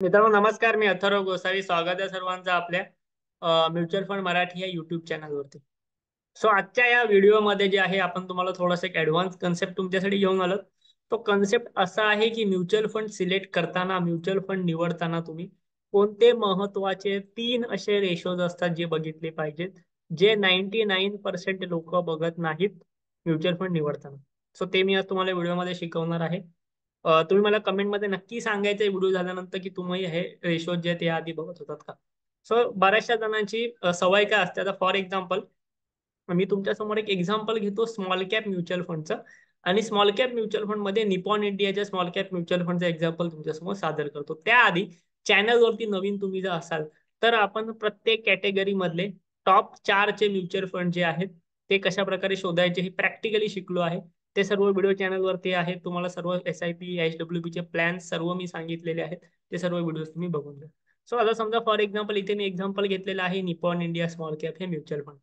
मित्रांनो नमस्कार. मी अथर्व गोसावी. स्वागत आहे सर्वांचं आपल्या म्युच्युअल फंड मराठी या युट्यूब चॅनलवरती. सो आजच्या या व्हिडिओमध्ये जे आहे आपण तुम्हाला थोडासा एक ऍडव्हान्स कन्सेप्ट तुमच्यासाठी घेऊन आलो. तो कन्सेप्ट असा आहे की म्युच्युअल फंड सिलेक्ट करताना, म्युच्युअल फंड निवडताना तुम्ही कोणते महत्वाचे 3 असे रेशोज असतात जे बघितले पाहिजेत, जे 99% लोक बघत नाहीत म्युच्युअल फंड निवडताना. सो ते मी आज तुम्हाला व्हिडिओमध्ये शिकवणार आहे. तुम्ही मला कमेंटमध्ये नक्की सांगायचं व्हिडिओ झाल्यानंतर की तुम्ही हे रेशो जे ते आधी बघत होतात का. सो बऱ्याचशा जणांची सवय काय असते. आता फॉर एक्झाम्पल मी तुमच्या समोर एक एक्झाम्पल घेतो स्मॉल कॅप म्युच्युअल फंडचं. आणि स्मॉल कॅप म्युच्युअल फंड मध्ये निपॉन इंडियाच्या स्मॉल कॅप म्युच्युअल फंडचं एक्झाम्पल तुमच्यासमोर सादर करतो. त्याआधी चॅनलवरती नवीन तुम्ही जर असाल तर आपण प्रत्येक कॅटेगरी मधले टॉप 4 चे म्युच्युअल फंड जे आहेत ते कशा प्रकारे शोधायचे हे प्रॅक्टिकली शिकलो आहे. ते सर्व व्हिडिओ चॅनलवरती आहेत. तुम्हाला सर्व SIP HWP चे प्लॅन सर्व मी सांगितलेले आहेत. ते सर्व व्हिडिओ तुम्ही बघून घ्या. सो आता समजा फॉर एक्झाम्पल इथे मी एक्झाम्पल घेतलेलं आहे निपॉन इंडिया स्मॉल कॅप हे म्युच्युअल फंड.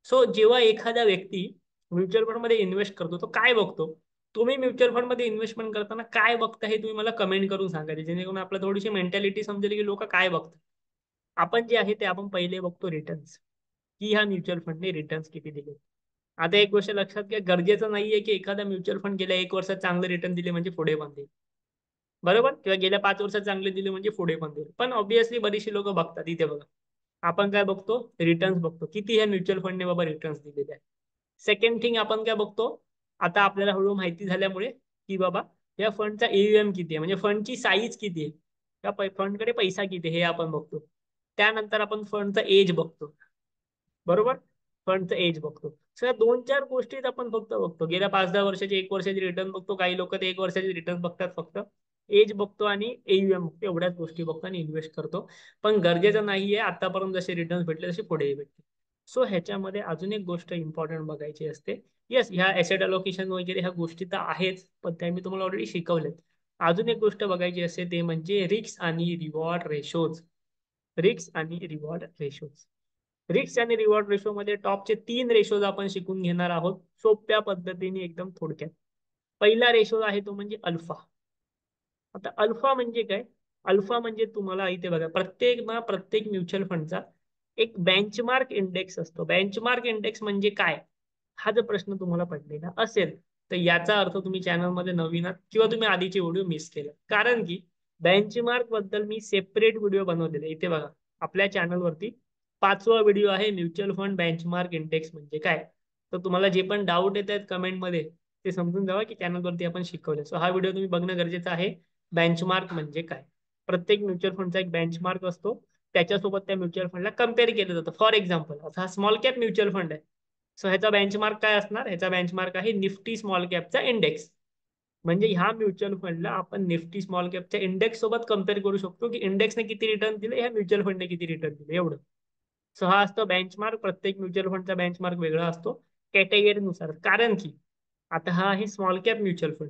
सो जेव्हा एखादा व्यक्ती म्युच्युअल फंड मध्ये इन्व्हेस्ट करतो तो काय बघतो. तुम्ही म्युच्युअल फंड मध्ये इन्व्हेस्टमेंट करताना काय बघता हे तुम्ही मला कमेंट करून सांगायचे, जेणेकरून आपल्याला थोडीशी मेंटॅलिटी समजेल की लोक काय बघतात. आपण जे आहे ते आपण पहिले बघतो रिटर्न्स, की ह्या म्युच्युअल फंडने रिटर्न्स किती दिले. आता एक गोष्ट लक्षात घ्या, गरजेचं नाहीये की एखादा म्युच्युअल फंड गेल्या 1 वर्षात चांगले रिटर्न दिले म्हणजे पुढे पण देईल. बरोबर, किंवा गेल्या 5 वर्षात चांगले दिले म्हणजे पुढे पण देईल. पण ऑब्व्हियसली बरीचशी लोक बघतात. इथे बघा, आपण काय बघतो, रिटर्न्स बघतो, किती ह्या म्युच्युअल फंडने बाबा रिटर्न्स दिलेले आहे. सेकंड थिंग आपण काय बघतो, आता आपल्याला हळूहळू माहिती झाल्यामुळे की बाबा या फंडचा AUM किती आहे, म्हणजे फंडची साईज किती आहे, त्या फंडकडे पैसा किती आहे हे आपण बघतो. त्यानंतर आपण फंडचा एज बघतो. बरोबर, फंडचं एज बघतो. सो या 2-4 गोष्टीत आपण फक्त बघतो. गेल्या 5-10 वर्षाची, 1 वर्षाची रिटर्न बघतो. काही लोक ते 1 वर्षाची रिटर्न बघतात फक्त. एज बघतो आणि AUM बघतो. एवढ्याच गोष्टी बघतो आणि इन्व्हेस्ट करतो. पण गरजेचं नाहीये आतापर्यंत जसे रिटर्न भेटले तसे पुढेही भेटते. सो ह्याच्यामध्ये अजून एक गोष्ट इम्पॉर्टंट बघायची असते. येस, ह्या ॲसेट अलोकेशन वगैरे ह्या गोष्टी तर आहेच, पण त्या मी तुम्हाला ऑलरेडी शिकवल्यात. अजून एक गोष्ट बघायची असते ते म्हणजे रिस्क आणि रिवॉर्ड रेशोज. रिस्क आणि रिवॉर्ड रेशोज. रिस्क आणि रिवॉर्ड रेशो मध्ये टॉपचे 3 रेशोज आपण शिकून घेणार आहोत सोप्या पद्धतीने, एकदम थोडक्यात. पहिला रेशो आहे तो म्हणजे अल्फा. आता अल्फा म्हणजे काय. अल्फा म्हणजे तुम्हाला इथे बघा, प्रत्येक म्युच्युअल फंडचा एक बेंचमार्क इंडेक्स असतो. बेंचमार्क इंडेक्स म्हणजे काय, हा जर प्रश्न तुम्हाला पडलेला असेल तर याचा अर्थ तुम्ही चॅनलमध्ये नवीन आहात किंवा तुम्ही आधीचे व्हिडिओ मिस केले. कारण की बेंचमार्क बद्दल मी सेपरेट व्हिडिओ बनवलेले. इथे बघा, आपल्या चॅनलवरती 5वा व्हिडिओ आहे म्युच्युअल फंड बेंचमार्क इंडेक्स म्हणजे काय. तर तुम्हाला जे पण डाऊट येत आहेत कमेंटमध्ये ते समजून जावा की चॅनलवरती आपण शिकवले. सो हा व्हिडिओ तुम्ही बघणं गरजेचं आहे. बेंचमार्क म्हणजे काय. प्रत्येक म्युच्युअल फंडचा एक बेंचमार्क असतो, त्याच्यासोबत त्या म्युच्युअल फंडला कम्पेअर केलं जातं. फॉर एक्झाम्पल आता हा स्मॉल कॅप म्युच्युअल फंड आहे. सो ह्याचा बेंचमार्क काय असणार, ह्याचा बेंचमार्क आहे निफ्टी स्मॉल कॅपचा इंडेक्स. म्हणजे ह्या म्युच्युअल फंडला आपण निफ्टी स्मॉल कॅपच्या इंडेक्स सोबत कम्पेअर करू शकतो की इंडेक्सने किती रिटर्न दिले, ह्या म्युच्युअल फंडने किती रिटर्न दिले, एवढं. सो हा असतो बेंचमार्क. प्रत्येक म्युच्युअल फंडचा बेंचमार्क वेगळा असतो कॅटेगरीनुसार. कारण की आता हा आहे small cap mutual fund.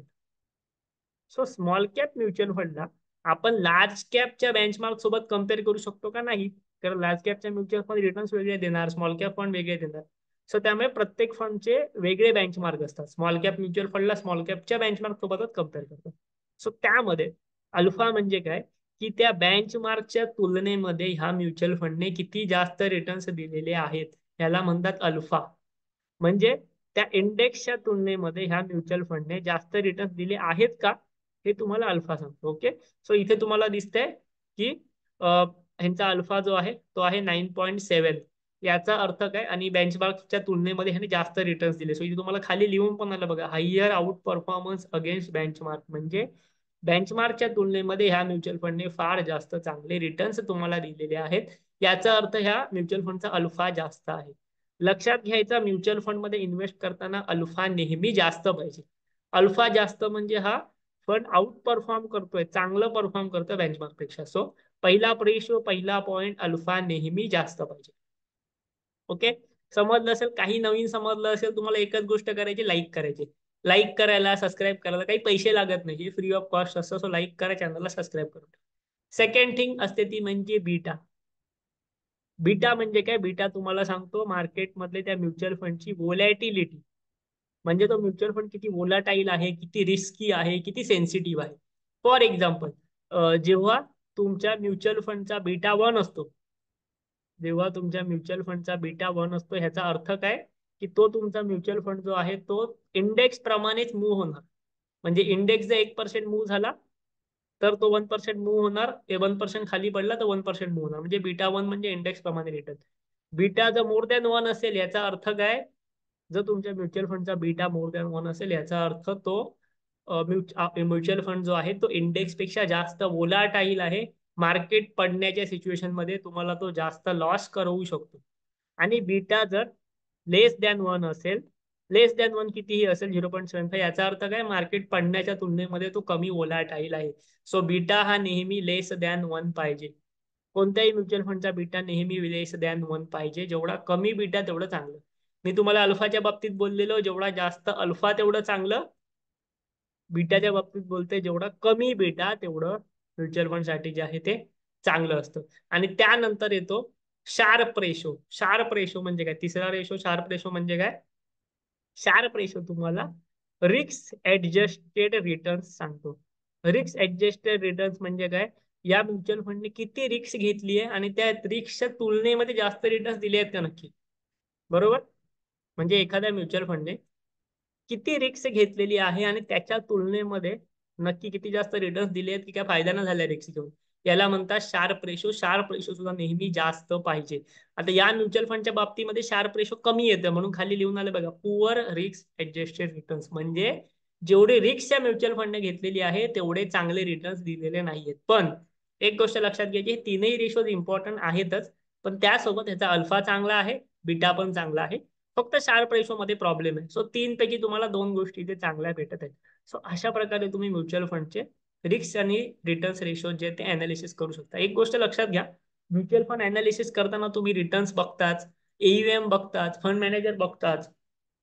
So small cap mutual फंडला आपण लार्ज कॅपच्या बेंचमार्क सोबत कम्पेअर करू शकतो का, नाही. कारण लार्ज कॅपच्या म्युच्युअल फंड रिटर्न्स वेगळे देणार, स्मॉल कॅप फंड वेगळे देणार. सो त्यामुळे प्रत्येक फंडचे वेगळे बेंचमार्क असतात. Small cap mutual फंडला small captcha benchmark सोबतच कम्पेअर करतात. सो त्यामध्ये अल्फा म्हणजे काय, की त्या बेंचमार्कच्या तुलनेमध्ये ह्या म्युच्युअल फंडने किती जास्त रिटर्न्स दिलेले आहेत, याला म्हणतात अल्फा. म्हणजे त्या इंडेक्सच्या तुलनेमध्ये ह्या म्युच्युअल फंडने जास्त रिटर्न दिले आहेत का, हे तुम्हाला अल्फा सांगतो. ओके. सो इथे तुम्हाला दिसतंय की ह्यांचा अल्फा जो आहे तो आहे 9.7. याचा अर्थ काय, आणि बेंचमार्कच्या तुलनेमध्ये ह्याने जास्त रिटर्न्स दिले. सो इथे तुम्हाला खाली लिहून पण आलं बघा, higher outperformance against benchmark. म्हणजे बेंचमार्कच्या तुलनेमध्ये ह्या म्युच्युअल फंडने फार जास्त चांगले रिटर्न्स तुम्हाला दिलेले आहेत. याचा अर्थ ह्या म्युच्युअल फंडचा अल्फा जास्त आहे. लक्षात घ्यायचा, म्युच्युअल फंड मध्ये इन्व्हेस्ट करताना अल्फा नेहमी जास्त पाहिजे. अल्फा जास्त म्हणजे हा फंड आउट परफॉर्म करतोय, चांगलं परफॉर्म करतोय बेंचमार्क पेक्षा. सो पहिला रेशो, पहिला पॉइंट, अल्फा नेहमी जास्त पाहिजे. ओके. समजलं असेल. काही नवीन समजलं असेल तुम्हाला, एकच गोष्ट करायची, लाईक करायची. लाईक करायला, सबस्क्राईब करायला काही पैसे लागत नाही, फ्री ऑफ कॉस्ट असतं. सो लाईक करा, चॅनलला सबस्क्राईब करून. सेकंड थिंग असते ती म्हणजे बीटा. बीटा म्हणजे काय, बीटा तुम्हाला सांगतो मार्केटमधले त्या म्युच्युअल फंडची वोलॅटिलिटी. म्हणजे तो म्युच्युअल फंड किती वोलाटाईल आहे, किती रिस्की आहे, किती सेन्सिटिव्ह आहे. फॉर एक्झाम्पल, जेव्हा तुमच्या म्युच्युअल फंडचा बीटा 1 असतो, जेव्हा तुमच्या म्युच्युअल फंडचा बीटा 1 असतो, ह्याचा अर्थ काय की तो तुमचा म्युच्युअल फंड जो आहे तो इंडेक्स प्रमाणेच मूव्ह होणार. म्हणजे इंडेक्स जर 1% मूव्ह झाला तर तो 1% मूव्ह होणार, ते 1% खाली पडला तर 1% मूव्ह होणार. म्हणजे बीटा 1 म्हणजे इंडेक्स प्रमाणे रिटर्न. बीटा जर मोर दॅन 1 असेल याचा अर्थ काय, जर तुमच्या म्युच्युअल फंडचा बीटा मोर दॅन 1 असेल याचा अर्थ तो म्युच्युअल फंड जो आहे तो इंडेक्स पेक्षा जास्त वोलाटाईल आहे. मार्केट पडण्याच्या सिच्युएशन मध्ये तुम्हाला तो जास्त लॉस करवू शकतो. आणि बीटा जर लेस दॅन 1 असेल, लेस दॅन 1 कितीही असेल 0.75, याचा अर्थ काय, मार्केट पडण्याच्या तुलनेमध्ये तो कमी वोलाटाईल आहे. सो बीटा हा नेहमी लेस दॅन 1 पाहिजे. कोणत्याही म्युच्युअल फंडचा बीटा नेहमी लेस दॅन 1 पाहिजे. जेवढा कमी बीटा तेवढं चांगलं. मी तुम्हाला अल्फाच्या बाबतीत बोललेलो, जेवढा जास्त अल्फा तेवढं चांगलं. बीटाच्या बाबतीत बोलते, जेवढा कमी बीटा तेवढं म्युच्युअल फंड साठी जे आहे ते चांगलं असतं. आणि त्यानंतर येतो शार्प रेशो. शार्प रेशो म्हणजे काय, तिसरा रेशो शार्प रेशो म्हणजे काय, शार्प रेशो तुम्हाला रिस्क ऍडजस्टेड रिटर्न्स सांगतो. रिस्क ऍडजस्टेड रिटर्न्स म्हणजे काय, या म्युच्युअल फंडने किती रिस्क घेतली आहे आणि त्या रिस्कच्या तुलनेमध्ये जास्त रिटर्न्स दिले आहेत का नक्की. बरोबर. म्हणजे एखाद्या म्युच्युअल फंडने किती रिस्क घेतलेली आहे आणि त्याच्या तुलनेमध्ये नक्की किती जास्त रिटर्न्स दिले आहेत की काय फायदा न झाला रिस्क घेऊन, याला म्हणतात शार्प रेशो. शार्प रेशो सुद्धा नेहमी जास्त पाहिजे. आता या म्युच्युअल फंडच्या बाबतीमध्ये शार्प रेशो कमी येतं, म्हणून खाली लिहून आलं बघा, पुअर रिस्क ऍडजस्टेड रिटर्न्स. म्हणजे जेवढे रिस्क या म्युच्युअल फंडने घेतलेली आहे तेवढे चांगले रिटर्न्स दिलेले नाहीयेत. पण एक गोष्ट लक्षात घ्यायची, हे तीनही रेशोज इम्पॉर्टंट आहेतच, पण त्यासोबत ह्याचा अल्फा चांगला आहे, बीटा पण चांगला आहे. फक्त शार्प रेशो मध्ये प्रॉब्लेम आहे. सो 3 पैकी तुम्हाला 2 गोष्टी इथे चांगल्या भेटत आहेत. सो अशा प्रकारे तुम्ही म्युच्युअल फंडचे रिस्क आणि रिटर्न्स रेशो जे ते अनालिसिस करू शकता. एक गोष्ट लक्षात घ्या, म्युच्युअल फंड अनालिसिस करताना तुम्ही रिटर्न्स बघताच, एईएम बघताच, फंड मॅनेजर बघताच,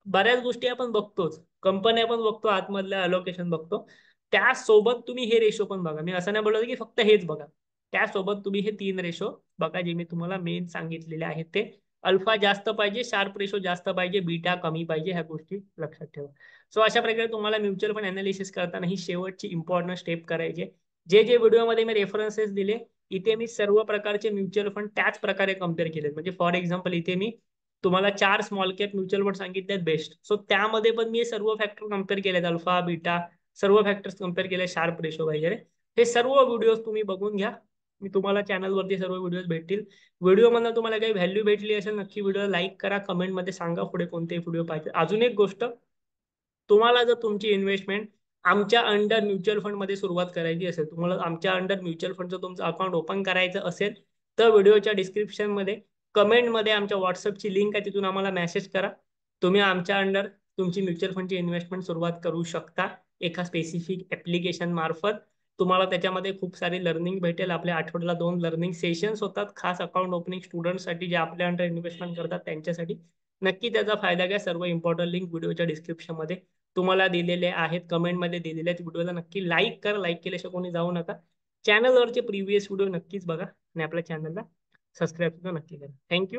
बऱ्याच गोष्टी आपण बघतोच, कंपन्या पण बघतो, आतमधल्या अलोकेशन बघतो. त्यासोबत तुम्ही हे रेशो पण बघा. मी असं नाही बोलत की फक्त हेच बघा, त्यासोबत तुम्ही हे 3 रेशो बघा जे मी तुम्हाला मेन सांगितलेले आहेत ते. अल्फा जास्त पाहिजे, शार्प रेशो जास्त पाहिजे, बीटा कमी पाहिजे, ह्या गोष्टी लक्षात ठेवा. सो अशा प्रकारे तुम्हाला म्युच्युअल फंड अनालिसिस करताना ही शेवटची इम्पॉर्टंट स्टेप करायची. जे जे व्हिडिओमध्ये मी रेफरन्सेस दिले, इथे मी सर्व प्रकारचे म्युच्युअल फंड त्याच प्रकारे कम्पेअर केले. म्हणजे फॉर एक्झाम्पल इथे मी तुम्हाला 4 स्मॉल कॅप म्युच्युअल फंड सांगितले बेस्ट. सो त्यामध्ये पण मी सर्व फॅक्टर कम्पेअर केलेत, अल्फा बीटा सर्व फॅक्टर्स कम्पेअर केले, शार्प रेशो वगैरे. हे सर्व व्हिडिओज तुम्ही बघून घ्या. मी तुम्हाला चॅनलवरती सर्व व्हिडिओज भेटतील. व्हिडिओ मधून तुम्हाला काही व्हॅल्यू भेटली असेल नक्की व्हिडिओ लाईक करा, कमेंटमध्ये सांगा पुढे कोणते व्हिडिओ पाहिजे. अजून एक गोष्ट, तुम्हाला जर तुमची इन्व्हेस्टमेंट आमच्या अंडर म्युच्युअल फंड मध्ये सुरुवात करायची असेल, तुम्हाला आमच्या अंडर म्युच्युअल फंडचं तुमचं अकाउंट ओपन करायचं असेल, तर व्हिडिओच्या डिस्क्रिप्शन मध्ये कमेंटमध्ये आमच्या व्हॉट्सअपची लिंक आहे, तिथून आम्हाला मेसेज करा. तुम्ही आमच्या अंडर तुमची म्युच्युअल फंडची इन्व्हेस्टमेंट सुरुवात करू शकता एका स्पेसिफिक ऍप्लिकेशन मार्फत. तुम्हाला त्याच्यामध्ये खूप सारी लर्निंग भेटेल. आपल्या आठवड्याला 2 लर्निंग सेशन्स होतात, खास अकाउंट ओपनिंग स्टुडंटसाठी जे आपल्या अंडर इन्व्हेस्टमेंट करतात त्यांच्यासाठी. नक्की त्याचा फायदा घ्या. सर्व इम्पॉर्टंट लिंक व्हिडिओच्या डिस्क्रिप्शन मध्ये तुम्हाला दिलेले आहेत, कमेंटमध्ये दिलेले आहेत. व्हिडिओला नक्की लाईक करा, लाईक केल्याशिवाय कोणी जाऊ नका. चॅनलवरचे प्रिव्हियस व्हिडिओ नक्कीच बघा आणि आपल्या चॅनलला सबस्क्राईब सुद्धा नक्की करा. थँक्यू.